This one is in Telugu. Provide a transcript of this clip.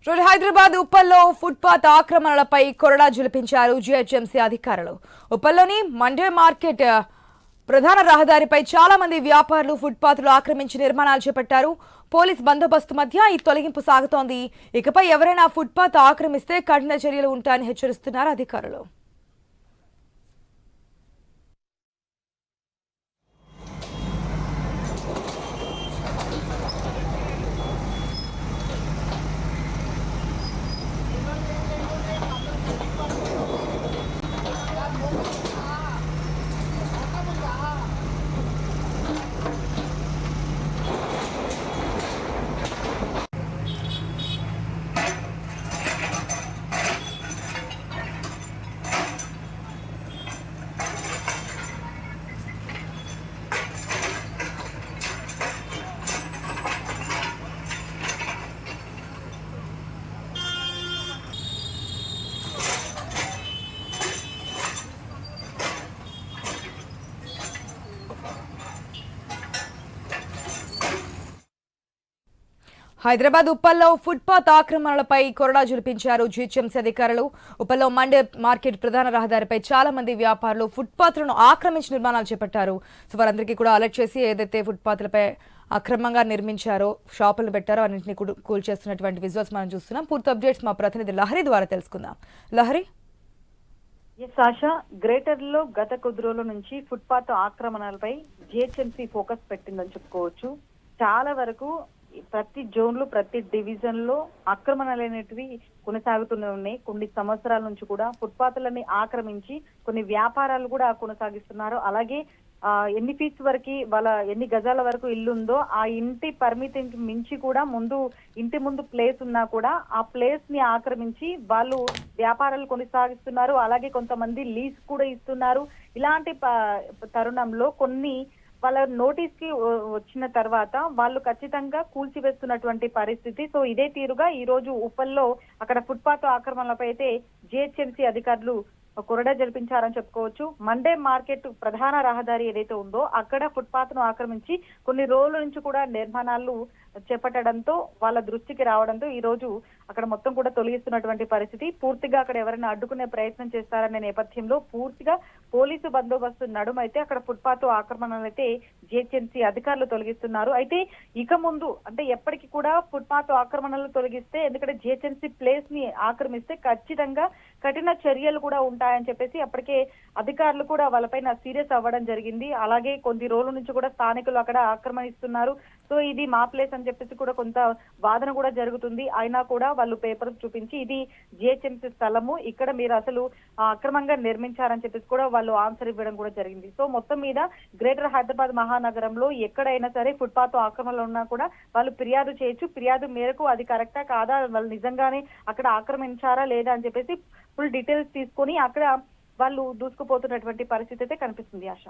రోజు హైదరాబాద్ ఉప్పల్లో ఫుట్పాత్ ఆక్రమణలపై కొరడా జులిపించారు జీహెచ్ఎంసీ అధికారులు. ఉప్పల్లోని మండే మార్కెట్ ప్రధాన రహదారిపై చాలా మంది వ్యాపారులు ఫుట్పాత్లు ఆక్రమించి నిర్మాణాలు చేపట్టారు. పోలీస్ బందోబస్తు మధ్య ఈ తొలగింపు సాగుతోంది. ఇకపై ఎవరైనా ఫుట్పాత్ ఆక్రమిస్తే కఠిన చర్యలు ఉంటాయని హెచ్చరిస్తున్నారు అధికారులు. హైదరాబాద్ ఉప్పల్లో ఫుట్పాత్ ఆక్రమణలపై కొరడా జులిపించారు జీహెచ్ఎంసీ అధికారులు. ఉప్పల్లో మండే మార్కెట్ ప్రధాన రహదారిపై చాలా మంది వ్యాపారులు ఫుట్పాత్లను ఆక్రమించి నిర్మాణాలు చేపట్టారు. సో వారందరికీ కూడా అలర్ట్ చేసి ఏదైతే ఫుట్పాత్లపై అక్రమంగా నిర్మించారో, షాపులను పెట్టారో అన్నింటినీ కూల్ చేస్తున్నటువంటి విజువల్స్ మనం చూస్తున్నాం. పూర్తి అప్డేట్స్ మా ప్రతినిధి లహరి ద్వారా తెలుసుకుందాం. లహరి, ఆశా, గ్రేటర్ లో గత కొద్ది రోజుల నుంచి ఫుట్పాత్ ఆక్రమణలపై జిహెచ్ఎంసీ ఫోకస్ పెట్టిందని చెప్పుకోవచ్చు. చాలా వరకు ప్రతి జోన్లు, ప్రతి డివిజన్ లో ఆక్రమణలు అనేటివి కొనసాగుతూనే ఉన్నాయి. కొన్ని సంవత్సరాల నుంచి కూడా ఫుట్పాత్లని ఆక్రమించి కొన్ని వ్యాపారాలు కూడా కొనసాగిస్తున్నారు. అలాగే ఎన్ని ఫీట్స్ వరకు వాళ్ళ ఎన్ని గజాల వరకు ఇల్లు ఉందో ఆ ఇంటి పరిమితికి మించి కూడా ఇంటి ముందు ప్లేస్ ఉన్నా కూడా ఆ ప్లేస్ ని ఆక్రమించి వాళ్ళు వ్యాపారాలు కొనసాగిస్తున్నారు. అలాగే కొంతమంది లీజ్ కూడా ఇస్తున్నారు. ఇలాంటి తరుణంలో కొన్ని వాళ్ళ నోటీస్ కి వచ్చిన తర్వాత వాళ్ళు ఖచ్చితంగా కూల్చివేస్తున్నటువంటి పరిస్థితి. సో ఇదే తీరుగా ఈ రోజు ఉప్పల్లో అక్కడ ఫుట్పాత్ ఆక్రమణలపై అయితే జిహెచ్ఎంసీ అధికారులు కొరడా జరిపించారని చెప్పుకోవచ్చు. మండే మార్కెట్ ప్రధాన రహదారి ఏదైతే ఉందో అక్కడ ఫుట్పాత్ ను ఆక్రమించి కొన్ని రోజుల నుంచి కూడా నిర్మాణాలు చేపట్టడంతో వాళ్ళ దృష్టికి రావడంతో ఈ రోజు అక్కడ మొత్తం కూడా తొలగిస్తున్నటువంటి పరిస్థితి. పూర్తిగా అక్కడ ఎవరైనా అడ్డుకునే ప్రయత్నం చేస్తారనే నేపథ్యంలో పూర్తిగా పోలీసు బందోబస్తు నడుమైతే అక్కడ ఫుట్పాత్ ఆక్రమణలు అయితే జిహెచ్ఎంసీ అధికారులు తొలగిస్తున్నారు. అయితే ఇక ముందు అంటే ఎప్పటికీ కూడా ఫుట్పాత్ ఆక్రమణలు తొలగిస్తే, ఎందుకంటే జిహెచ్ఎంసీ ప్లేస్ ని ఆక్రమిస్తే ఖచ్చితంగా కఠిన చర్యలు కూడా ఉంటాయని చెప్పేసి అప్పటికే అధికారులు కూడా వాళ్ళపైన సీరియస్ అవ్వడం జరిగింది. అలాగే కొద్ది రోజుల నుంచి కూడా స్థానికులు అక్కడ ఆక్రమణిస్తున్నారు. సో ఇది మా ప్లేస్ అని చెప్పేసి కూడా కొంత వాదన కూడా జరుగుతుంది. అయినా కూడా వాళ్ళు పేపర్ చూపించి ఇది జిహెచ్ఎంసీ స్థలము, ఇక్కడ మీరు అసలు అక్రమంగా నిర్మించారని చెప్పేసి కూడా వాళ్ళు ఆన్సర్ ఇవ్వడం కూడా జరిగింది. సో మొత్తం మీద గ్రేటర్ హైదరాబాద్ మహానగరంలో ఎక్కడైనా సరే ఫుట్పాత్ ఆక్రమణలు ఉన్నా కూడా వాళ్ళు ఫిర్యాదు చేయొచ్చు. ఫిర్యాదు మేరకు అది కరెక్టా కాదా, వాళ్ళు నిజంగానే అక్కడ ఆక్రమించారా లేదా అని చెప్పేసి ఫుల్ డీటెయిల్స్ తీసుకొని అక్కడ వాళ్ళు దూసుకుపోతున్నటువంటి పరిస్థితి అయితే కనిపిస్తుంది. ఆశ.